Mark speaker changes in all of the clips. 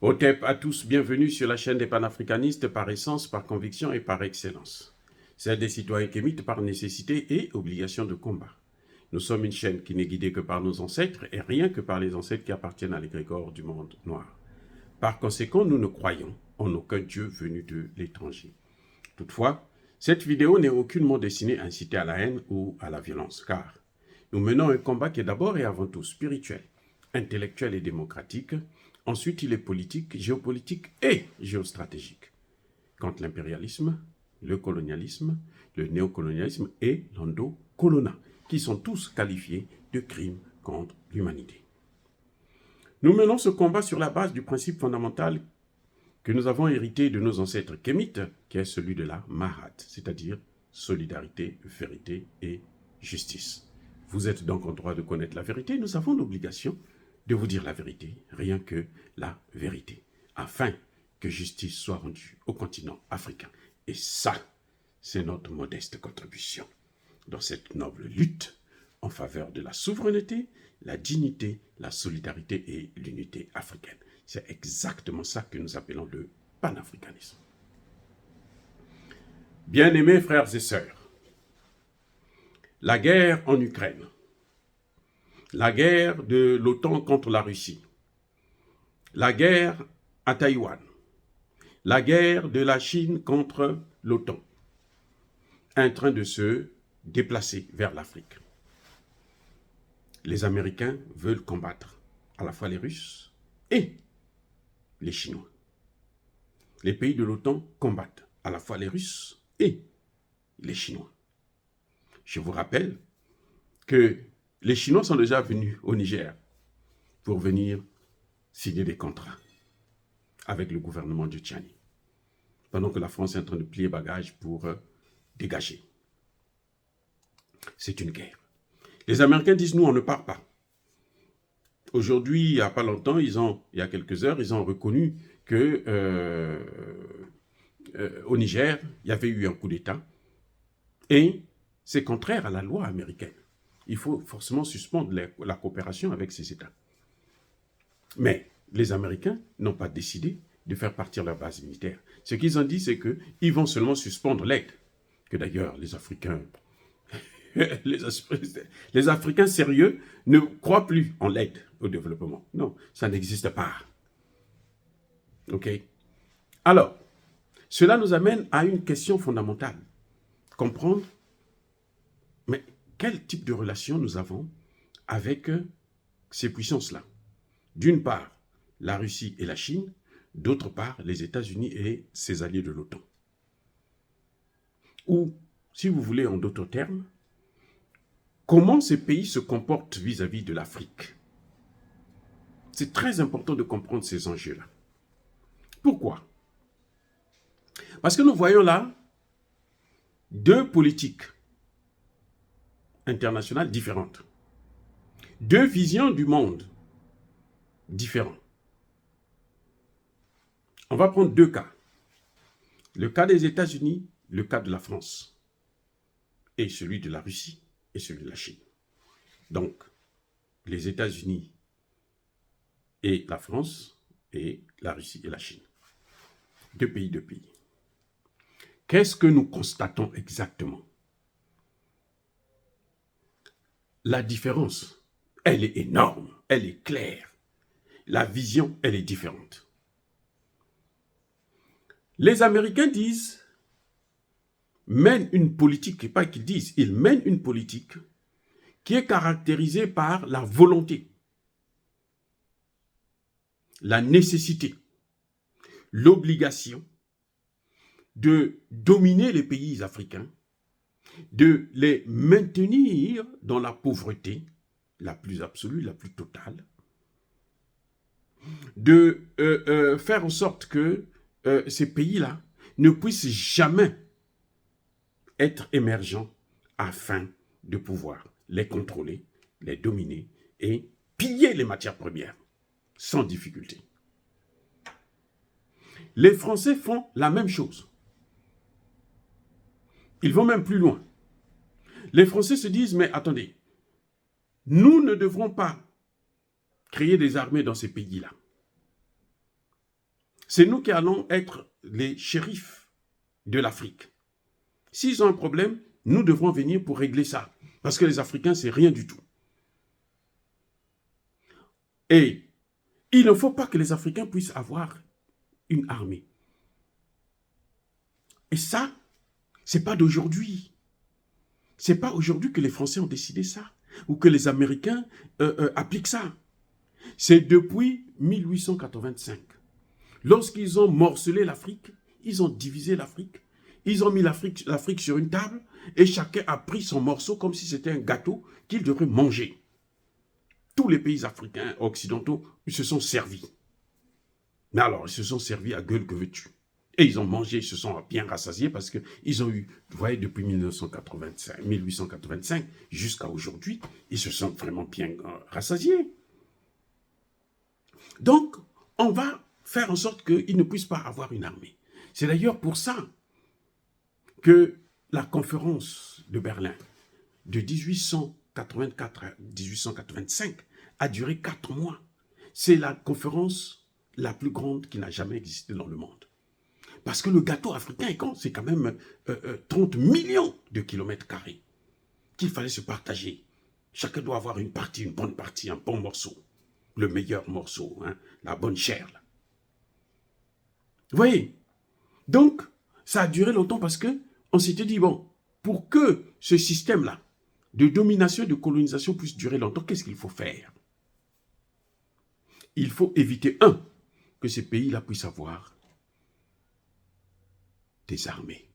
Speaker 1: Otep à tous, bienvenue sur la chaîne des panafricanistes par essence, par conviction et par excellence. Celle des citoyens kémites par nécessité et obligation de combat. Nous sommes une chaîne qui n'est guidée que par nos ancêtres et rien que par les ancêtres qui appartiennent à l'égrégore du monde noir. Par conséquent, nous ne croyons en aucun Dieu venu de l'étranger. Toutefois, cette vidéo n'est aucunement destinée à inciter à la haine ou à la violence, car nous menons un combat qui est d'abord et avant tout spirituel, intellectuel et démocratique. Ensuite, il est politique, géopolitique et géostratégique. Contre l'impérialisme, le colonialisme, le néocolonialisme et l'endocolonat, qui sont tous qualifiés de crimes contre l'humanité. Nous menons ce combat sur la base du principe fondamental que nous avons hérité de nos ancêtres kémites, qui est celui de la Mahat, c'est-à-dire solidarité, vérité et justice. Vous êtes donc en droit de connaître la vérité, nous avons l'obligation de vous dire la vérité, rien que la vérité, afin que justice soit rendue au continent africain. Et ça, c'est notre modeste contribution dans cette noble lutte en faveur de la souveraineté, la dignité, la solidarité et l'unité africaine. C'est exactement ça que nous appelons le panafricanisme. Bien-aimés frères et sœurs, la guerre en Ukraine, la guerre de l'OTAN contre la Russie, la guerre à Taïwan, la guerre de la Chine contre l'OTAN, en train de se déplacer vers l'Afrique. Les Américains veulent combattre à la fois les Russes et les Chinois. Les pays de l'OTAN combattent à la fois les Russes et les Chinois. Je vous rappelle que les Chinois sont déjà venus au Niger pour venir signer des contrats avec le gouvernement de Tchani, pendant que la France est en train de plier bagages pour dégager. C'est une guerre. Les Américains disent, nous, on ne part pas. Aujourd'hui, il n'y a pas longtemps, il y a quelques heures, ils ont reconnu que au Niger, il y avait eu un coup d'État et c'est contraire à la loi américaine. Il faut forcément suspendre la coopération avec ces États. Mais les Américains n'ont pas décidé de faire partir leur base militaire. Ce qu'ils ont dit, c'est qu'ils vont seulement suspendre l'aide. Que d'ailleurs, les Africains, les Africains sérieux ne croient plus en l'aide au développement. Non, ça n'existe pas. OK? Alors, cela nous amène à une question fondamentale. Comprendre, mais quel type de relation nous avons avec ces puissances-là? D'une part, la Russie et la Chine, d'autre part, les États-Unis et ses alliés de l'OTAN. Ou, si vous voulez en d'autres termes, comment ces pays se comportent vis-à-vis de l'Afrique? C'est très important de comprendre ces enjeux-là. Pourquoi? Parce que nous voyons là deux politiques internationales différentes, deux visions du monde différentes. On va prendre deux cas. Le cas des États-Unis, le cas de la France, et celui de la Russie et celui de la Chine. Donc, les États-Unis et la France et la Russie et la Chine. Deux pays, deux pays. Qu'est-ce que nous constatons exactement? La différence, elle est énorme, elle est claire. La vision, elle est différente. Les Américains disent, mènent une politique, et pas qu'ils disent, ils mènent une politique qui est caractérisée par la volonté, la nécessité, l'obligation de dominer les pays africains, de les maintenir dans la pauvreté la plus absolue, la plus totale, de faire en sorte que ces pays-là ne puissent jamais être émergents afin de pouvoir les contrôler, les dominer et piller les matières premières sans difficulté. Les Français font la même chose. Ils vont même plus loin. Les Français se disent, mais attendez, nous ne devrons pas créer des armées dans ces pays-là. C'est nous qui allons être les shérifs de l'Afrique. S'ils ont un problème, nous devrons venir pour régler ça. Parce que les Africains, c'est rien du tout. Et il ne faut pas que les Africains puissent avoir une armée. Et ça, c'est pas d'aujourd'hui. C'est pas aujourd'hui que les Français ont décidé ça, ou que les Américains appliquent ça. C'est depuis 1885. Lorsqu'ils ont morcelé l'Afrique, ils ont divisé l'Afrique, ils ont mis l'Afrique sur une table, et chacun a pris son morceau comme si c'était un gâteau qu'il devrait manger. Tous les pays africains occidentaux, ils se sont servis. Mais alors, ils se sont servis à gueule que veux-tu. Et ils ont mangé, ils se sont bien rassasiés parce qu'ils ont eu, vous voyez, depuis 1885 jusqu'à aujourd'hui, ils se sont vraiment bien rassasiés. Donc, on va faire en sorte qu'ils ne puissent pas avoir une armée. C'est d'ailleurs pour ça que la conférence de Berlin de 1884 à 1885 a duré 4 mois. C'est la conférence la plus grande qui n'a jamais existé dans le monde. Parce que le gâteau africain, c'est quand même 30 millions de kilomètres carrés qu'il fallait se partager. Chacun doit avoir une partie, une bonne partie, un bon morceau. Le meilleur morceau, hein, la bonne chair. Là. Vous voyez? Donc, ça a duré longtemps parce qu'on s'était dit, bon, pour que ce système-là de domination et de colonisation puisse durer longtemps, qu'est-ce qu'il faut faire? Il faut éviter, que ces pays-là puissent avoir des armées.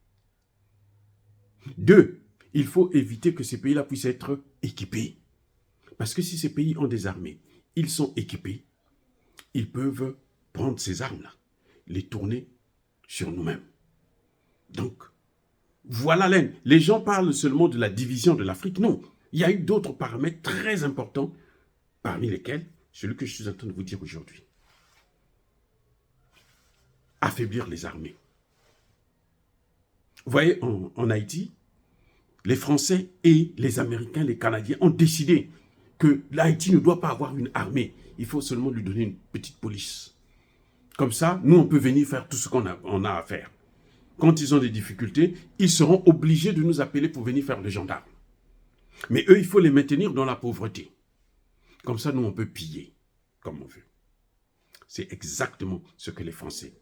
Speaker 1: 2, il faut éviter que ces pays-là puissent être équipés. Parce que si ces pays ont des armées, ils sont équipés, ils peuvent prendre ces armes-là, les tourner sur nous-mêmes. Donc, voilà l'aine. Les gens parlent seulement de la division de l'Afrique. Non, il y a eu d'autres paramètres très importants, parmi lesquels celui que je suis en train de vous dire aujourd'hui. Affaiblir les armées. Vous voyez, en Haïti, les Français et les Américains, les Canadiens ont décidé que l'Haïti ne doit pas avoir une armée. Il faut seulement lui donner une petite police. Comme ça, nous, on peut venir faire tout ce qu'on a à faire. Quand ils ont des difficultés, ils seront obligés de nous appeler pour venir faire des gendarmes. Mais eux, il faut les maintenir dans la pauvreté. Comme ça, nous, on peut piller comme on veut. C'est exactement ce que les Français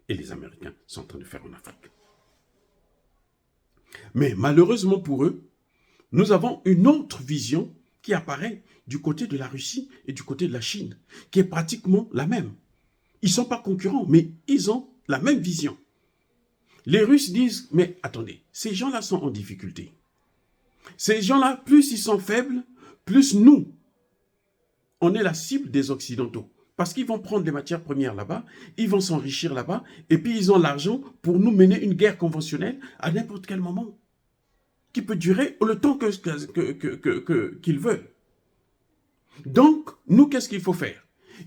Speaker 1: et les Américains sont en train de faire en Afrique. Mais malheureusement pour eux, nous avons une autre vision qui apparaît du côté de la Russie et du côté de la Chine, qui est pratiquement la même. Ils ne sont pas concurrents, mais ils ont la même vision. Les Russes disent, mais attendez, ces gens-là sont en difficulté. Ces gens-là, plus ils sont faibles, plus nous, on est la cible des Occidentaux. Parce qu'ils vont prendre les matières premières là-bas, ils vont s'enrichir là-bas, et puis ils ont l'argent pour nous mener une guerre conventionnelle à n'importe quel moment, qui peut durer le temps qu'ils veulent. Donc, nous, qu'est-ce qu'il faut faire?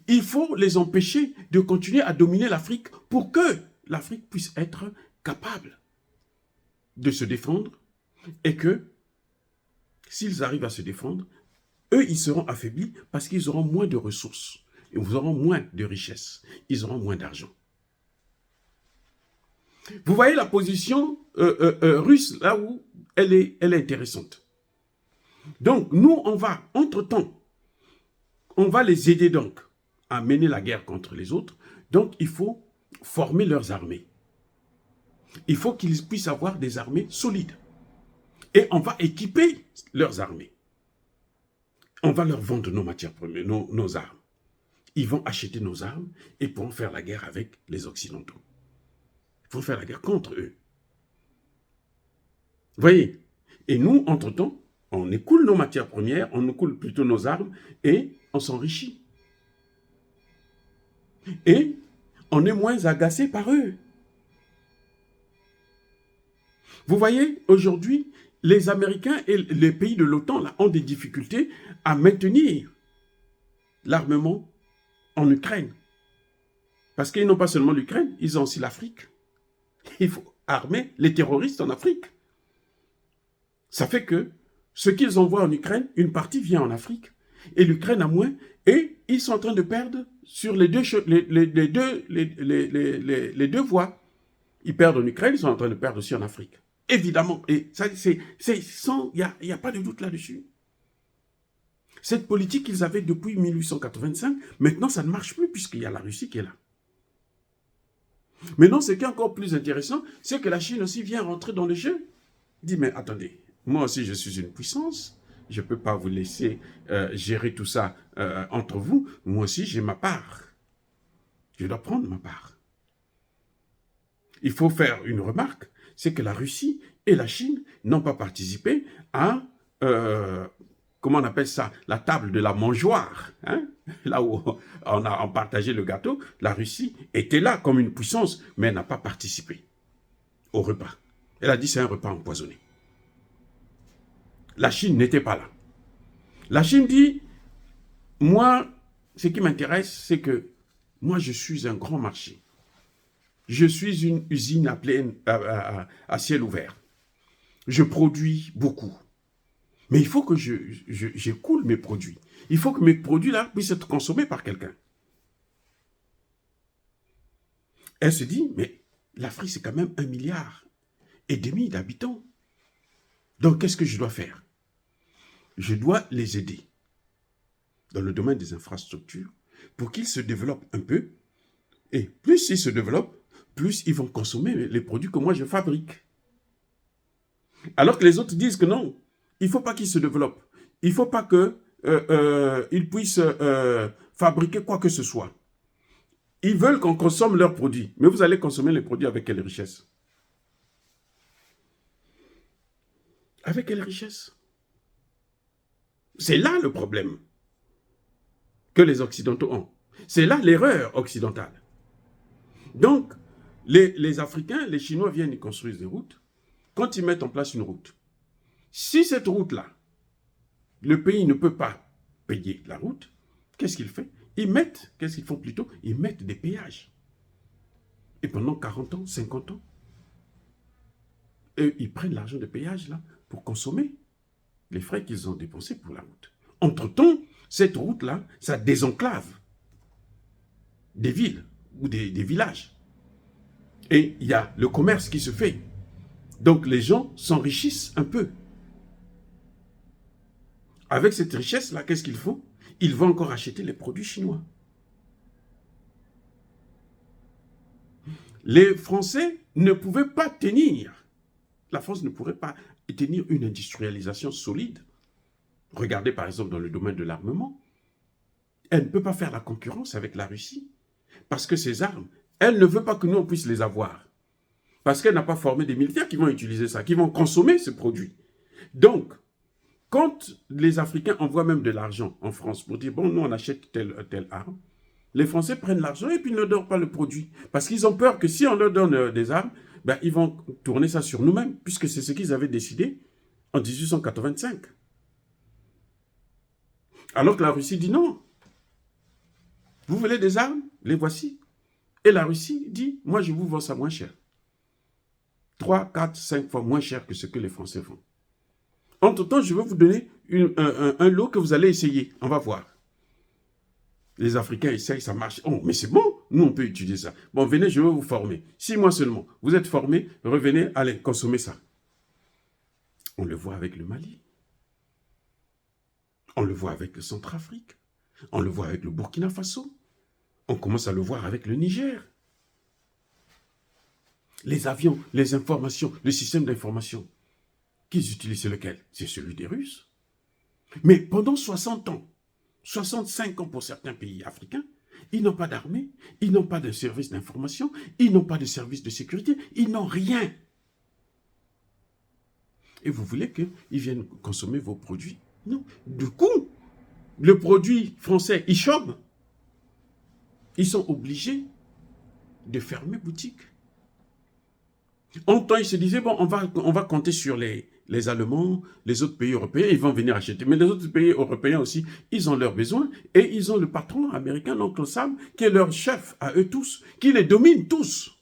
Speaker 1: Il faut les empêcher de continuer à dominer l'Afrique pour que l'Afrique puisse être capable de se défendre et que, s'ils arrivent à se défendre, eux, ils seront affaiblis parce qu'ils auront moins de ressources. Ils auront moins de richesses. Ils auront moins d'argent. Vous voyez la position russe, là où elle est intéressante. Donc, nous, on va, entre-temps, on va les aider donc à mener la guerre contre les autres. Donc, il faut former leurs armées. Il faut qu'ils puissent avoir des armées solides. Et on va équiper leurs armées. On va leur vendre nos matières premières, nos armes. Ils vont acheter nos armes et pourront faire la guerre avec les Occidentaux. Ils vont faire la guerre contre eux. Vous voyez? Et nous, entre-temps, on écoule nos matières premières, on écoule plutôt nos armes et on s'enrichit. Et on est moins agacé par eux. Vous voyez, aujourd'hui, les Américains et les pays de l'OTAN ont des difficultés à maintenir l'armement en Ukraine. Parce qu'ils n'ont pas seulement l'Ukraine, ils ont aussi l'Afrique. Il faut armer les terroristes en Afrique. Ça fait que ce qu'ils envoient en Ukraine, une partie vient en Afrique. Et l'Ukraine a moins. Et ils sont en train de perdre sur les deux voies. Ils perdent en Ukraine, ils sont en train de perdre aussi en Afrique. Évidemment, et ça, il n'y a pas de doute là-dessus. Cette politique qu'ils avaient depuis 1885, maintenant ça ne marche plus puisqu'il y a la Russie qui est là. Maintenant, ce qui est encore plus intéressant, c'est que la Chine aussi vient rentrer dans le jeu. Dit, mais attendez, moi aussi je suis une puissance, je ne peux pas vous laisser gérer tout ça entre vous, moi aussi j'ai ma part. Je dois prendre ma part. Il faut faire une remarque, c'est que la Russie et la Chine n'ont pas participé à, comment on appelle ça, la table de la mangeoire, hein? Là où on a partagé le gâteau, la Russie était là comme une puissance, mais elle n'a pas participé au repas. Elle a dit c'est un repas empoisonné. La Chine n'était pas là. La Chine dit, moi, ce qui m'intéresse, c'est que moi, je suis un grand marché. Je suis une usine à ciel ouvert. Je produis beaucoup. Mais il faut que j'écoule mes produits. Il faut que mes produits-là puissent être consommés par quelqu'un. Elle se dit, mais l'Afrique, c'est quand même 1,5 milliard d'habitants. Donc, qu'est-ce que je dois faire? Je dois les aider dans le domaine des infrastructures pour qu'ils se développent un peu. Et plus ils se développent, plus ils vont consommer les produits que moi je fabrique. Alors que les autres disent que non, il ne faut pas qu'ils se développent. Il ne faut pas qu'ils puissent fabriquer quoi que ce soit. Ils veulent qu'on consomme leurs produits. Mais vous allez consommer les produits avec quelle richesse? Avec quelle richesse? C'est là le problème que les Occidentaux ont. C'est là l'erreur occidentale. Donc, les Africains, les Chinois viennent, ils construisent des routes. Quand ils mettent en place une route, si cette route-là, le pays ne peut pas payer la route, qu'est-ce qu'ils font? Qu'est-ce qu'ils font plutôt? Ils mettent des péages. Et pendant 40 ans, 50 ans, eux, ils prennent l'argent de péage là pour consommer les frais qu'ils ont dépensés pour la route. Entre-temps, cette route-là, ça désenclave des villes ou des villages. Et il y a le commerce qui se fait. Donc les gens s'enrichissent un peu. Avec cette richesse-là, qu'est-ce qu'ils font? Ils vont encore acheter les produits chinois. Les Français ne pouvaient pas tenir. La France ne pourrait pas tenir une industrialisation solide. Regardez par exemple dans le domaine de l'armement. Elle ne peut pas faire la concurrence avec la Russie. Parce que ces armes, elle ne veut pas que nous on puisse les avoir. Parce qu'elle n'a pas formé des militaires qui vont utiliser ça, qui vont consommer ce produit. Donc, quand les Africains envoient même de l'argent en France pour dire, bon, nous on achète telle arme, les Français prennent l'argent et puis ne leur donnent pas le produit. Parce qu'ils ont peur que si on leur donne des armes, ben, ils vont tourner ça sur nous-mêmes, puisque c'est ce qu'ils avaient décidé en 1885. Alors que la Russie dit non. Vous voulez des armes? Les voici. Et la Russie dit, moi je vous vends ça moins cher. 3, 4, 5 fois moins cher que ce que les Français font. Entre-temps, je vais vous donner un lot que vous allez essayer. On va voir. Les Africains essayent, ça marche. Oh, mais c'est bon, nous on peut utiliser ça. Bon, venez, je vais vous former. 6 mois seulement. Vous êtes formés, revenez, allez, consommez ça. On le voit avec le Mali. On le voit avec le Centrafrique. On le voit avec le Burkina Faso. On commence à le voir avec le Niger. Les avions, les informations, le système d'information qu'ils utilisent, c'est lequel? C'est celui des Russes. Mais pendant 60 ans, 65 ans pour certains pays africains, ils n'ont pas d'armée, ils n'ont pas de service d'information, ils n'ont pas de service de sécurité, ils n'ont rien. Et vous voulez qu'ils viennent consommer vos produits? Non. Du coup, le produit français, il chôme. Ils sont obligés de fermer boutique. En temps, ils se disaient, bon, on va compter sur les Allemands, les autres pays européens, ils vont venir acheter. Mais les autres pays européens aussi, ils ont leurs besoins. Et ils ont le patron américain, l'oncle Sam, qui est leur chef à eux tous, qui les domine tous,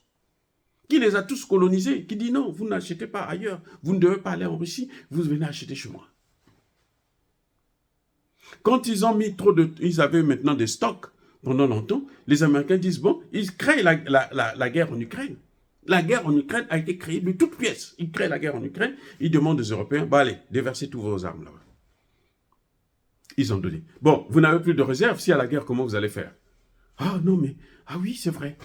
Speaker 1: qui les a tous colonisés, qui dit non, vous n'achetez pas ailleurs, vous ne devez pas aller en Russie, vous venez acheter chez moi. Quand ils ont mis ils avaient maintenant des stocks Pendant longtemps, les Américains disent, bon, ils créent la guerre en Ukraine. La guerre en Ukraine a été créée de toutes pièces. Ils créent la guerre en Ukraine, ils demandent aux Européens, bah allez, déversez toutes vos armes là-bas. Ils ont donné. Bon, vous n'avez plus de réserve, s'il y a la guerre, comment vous allez faire? Ah non, mais, ah oui, c'est vrai.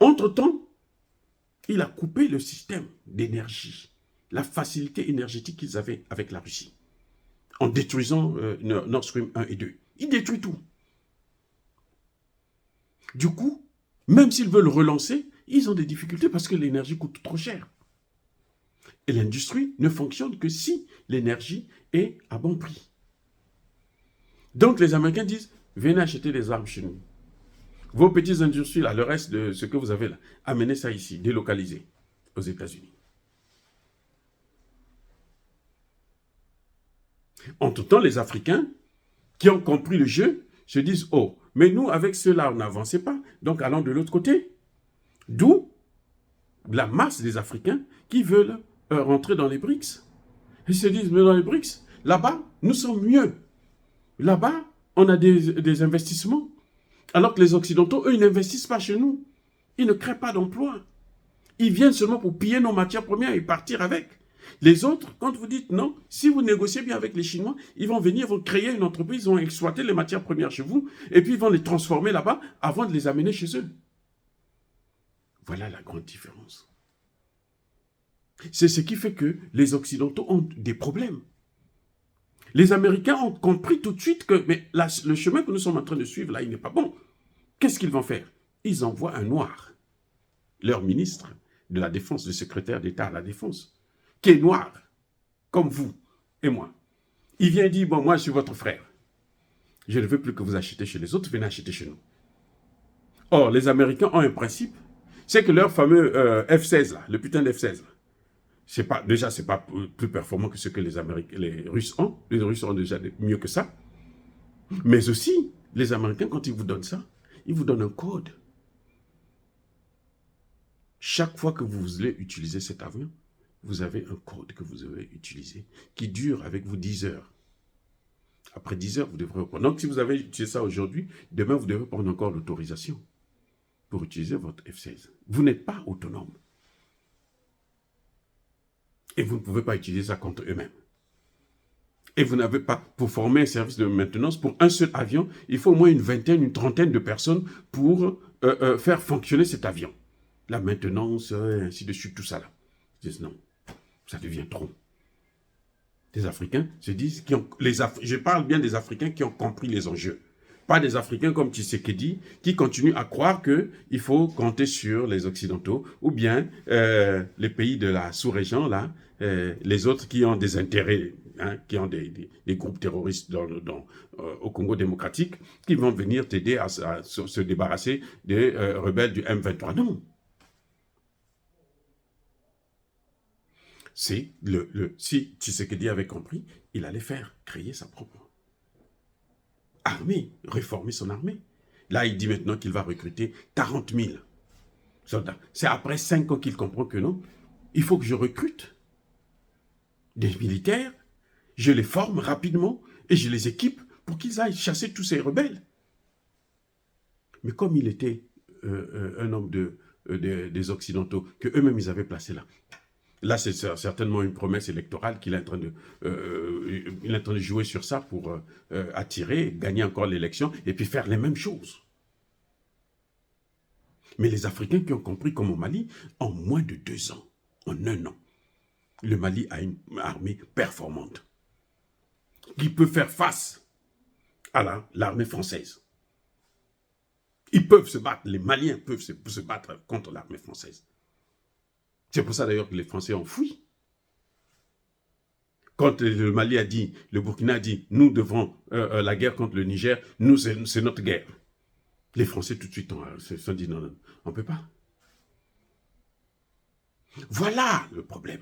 Speaker 1: Entre-temps, il a coupé le système d'énergie, la facilité énergétique qu'ils avaient avec la Russie, en détruisant Nord Stream 1 et 2. Il détruit tout. Du coup, même s'ils veulent relancer, ils ont des difficultés parce que l'énergie coûte trop cher. Et l'industrie ne fonctionne que si l'énergie est à bon prix. Donc les Américains disent, venez acheter des armes chez nous. Vos petites industries, là, le reste de ce que vous avez là, amenez ça ici, délocalisez aux États-Unis. Entre-temps, les Africains qui ont compris le jeu se disent, oh, mais nous, avec cela, on n'avançait pas, donc allons de l'autre côté. D'où la masse des Africains qui veulent rentrer dans les BRICS. Ils se disent, mais dans les BRICS, là-bas, nous sommes mieux. Là-bas, on a des investissements. Alors que les Occidentaux, eux, ils n'investissent pas chez nous. Ils ne créent pas d'emplois. Ils viennent seulement pour piller nos matières premières et partir avec. Les autres, quand vous dites non, si vous négociez bien avec les Chinois, ils vont venir, ils vont créer une entreprise, ils vont exploiter les matières premières chez vous, et puis ils vont les transformer là-bas avant de les amener chez eux. Voilà la grande différence. C'est ce qui fait que les Occidentaux ont des problèmes. Les Américains ont compris tout de suite que mais le chemin que nous sommes en train de suivre, là, il n'est pas bon. Qu'est-ce qu'ils vont faire? Ils envoient un noir, leur ministre de la Défense, le secrétaire d'État à la Défense, qui est noir, comme vous et moi. Il vient dire, bon, moi, je suis votre frère. Je ne veux plus que vous achetez chez les autres, venez acheter chez nous. Or, les Américains ont un principe, c'est que leur fameux F-16, là, le putain d'F-16, déjà, ce n'est pas plus performant que ce que les Russes ont. Les Russes ont déjà mieux que ça. Mais aussi, les Américains, quand ils vous donnent ça, ils vous donnent un code. Chaque fois que vous voulez utiliser cet avion, vous avez un code que vous devez utiliser qui dure avec vous 10 heures. Après 10 heures, vous devrez reprendre. Donc, si vous avez utilisé ça aujourd'hui, demain, vous devez prendre encore l'autorisation pour utiliser votre F-16. Vous n'êtes pas autonome. Et vous ne pouvez pas utiliser ça contre eux-mêmes. Et vous n'avez pas, pour former un service de maintenance, pour un seul avion, il faut au moins une vingtaine, une trentaine de personnes pour faire fonctionner cet avion. La maintenance, ainsi de suite, tout ça là. Ils disent non, ça devient trop. Les Africains se disent, je parle bien des Africains qui ont compris les enjeux. Pas des Africains comme Tshisekedi qui continuent à croire qu'il faut compter sur les Occidentaux ou bien les pays de la sous-région, là, les autres qui ont des intérêts, hein, qui ont des groupes terroristes au Congo démocratique, qui vont venir t'aider à se débarrasser des rebelles du M23. Non. Si Tshisekedi avait compris, il allait créer sa propre armée, réformer son armée. Là, il dit maintenant qu'il va recruter 40 000 soldats. C'est après 5 ans qu'il comprend que non, il faut que je recrute des militaires, je les forme rapidement et je les équipe pour qu'ils aillent chasser tous ces rebelles. Mais comme il était un homme des Occidentaux, que eux-mêmes ils avaient placé là, là, c'est certainement une promesse électorale qu'il est en train de jouer sur ça pour attirer, gagner encore l'élection et puis faire les mêmes choses. Mais les Africains qui ont compris comme au Mali, en moins de 2 ans, en 1 an, le Mali a une armée performante qui peut faire face à l'armée française. Ils peuvent se battre, les Maliens peuvent se battre contre l'armée française. C'est pour ça d'ailleurs que les Français ont fui. Quand le Mali a dit, le Burkina a dit, nous devons la guerre contre le Niger, nous c'est notre guerre. Les Français tout de suite se sont dit, non, on ne peut pas. Voilà le problème.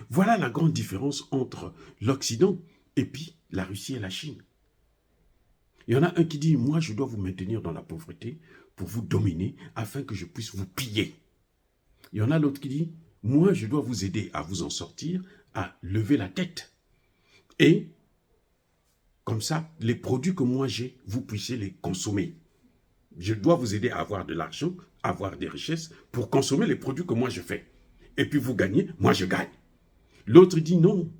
Speaker 1: Voilà la grande différence entre l'Occident et puis la Russie et la Chine. Il y en a un qui dit, moi je dois vous maintenir dans la pauvreté pour vous dominer afin que je puisse vous piller. Il y en a l'autre qui dit, moi je dois vous aider à vous en sortir, à lever la tête et Comme ça, les produits que moi j'ai, vous puissiez les consommer. Je dois vous aider à avoir de l'argent, à avoir des richesses pour consommer les produits que moi je fais. Et puis vous gagnez, moi je gagne. L'autre dit non,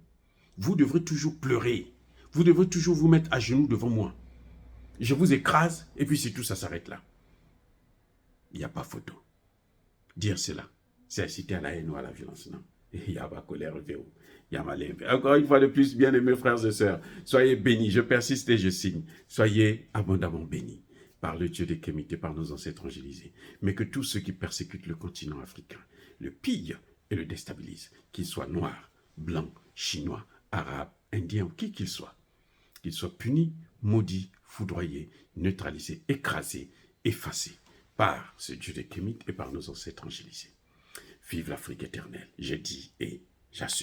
Speaker 1: vous devrez toujours pleurer. Vous devrez toujours vous mettre à genoux devant moi. Je vous écrase et puis c'est tout, ça s'arrête là. Il n'y a pas photo. Dire cela, c'est inciter à la haine ou à la violence, non. Il y a ma colère, il y a ma lèvre. Encore une fois de plus, bien aimés frères et sœurs, soyez bénis, je persiste et je signe. Soyez abondamment bénis par le Dieu des Kémites et par nos ancêtres angélisés. Mais que tous ceux qui persécutent le continent africain le pillent et le déstabilisent, qu'ils soient noirs, blancs, chinois, arabes, indiens, qui qu'ils soient punis, maudits, foudroyés, neutralisés, écrasés, effacés par ce Dieu des Kémites et par nos ancêtres angélisés. Vive l'Afrique éternelle, j'ai dit et j'assume.